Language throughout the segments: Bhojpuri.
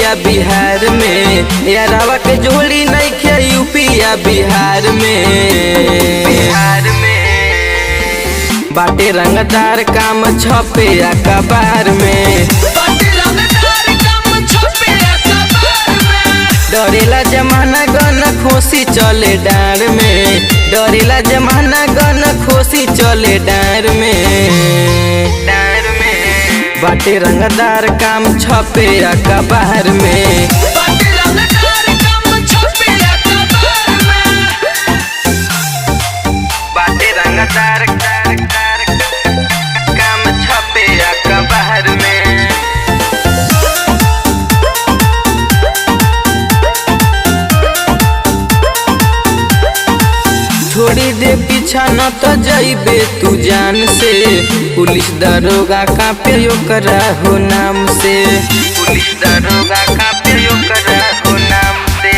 यूपिया बिहार में, यारावा के जोड़ी नहीं खे यूपिया बिहार में। बाटे रंगदार काम छपे अखबार में, डरेला जमाना गन खोसी चले डार में, डरेला जमाना गन खोसी चले डार में। बाटे रंगदार काम छपे अखबार में, बाटे रंगदार काम छपे अखबार में। छोड़ी दे पीछा न तो जाइबे तू जान से, पुलिस दरोगा कांपे ओकरा हो नाम से, पुलिस दरोगा कांपे ओकरा हो नाम से।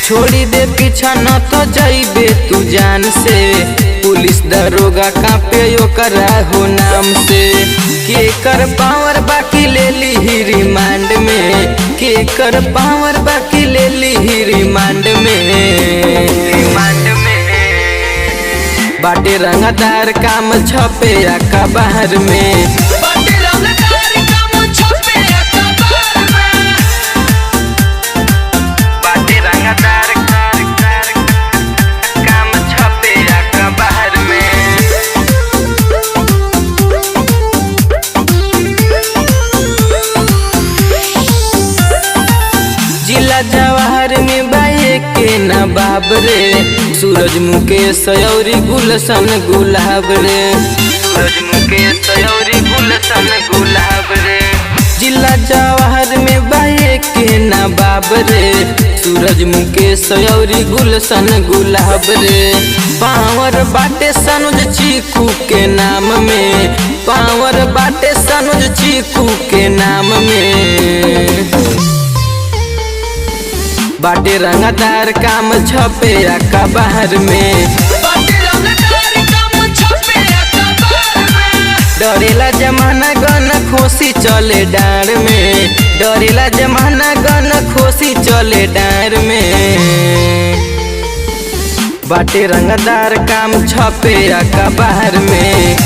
छोड़ी दे पीछा न तो जाइबे तू जान से, पुलिस दरोगा कांपे ओकरा हो नाम से। के कर पावर बाकी ले ली ही रिमांड में, के कर पावर बाकी ले ली ही रिमांड में। बाटे रंगदार काम छपे अखबार में, बाटे रंगदार काम छपे अखबार में। जिला जवाहर में बाए के नवाब रे, सूरज मुकेश और गुलशन गुलाब रे, सूरज मुकेश और गुलशन गुलाब रे। जिला जवाहर में बाए के नवाब रे, सूरज मुकेश और गुलशन गुलाब रे। पावर बाटे सनुज चीकू के नाम में, पावर बाटे सनुज चीकू के नाम में। बाटे रंगदार काम छपे अखबार में, डरेला जमाना गन खोसी चले डार में, डरेला जमाना गन खोसी चले डार में। बाटे रंगदार काम छपे अखबार में।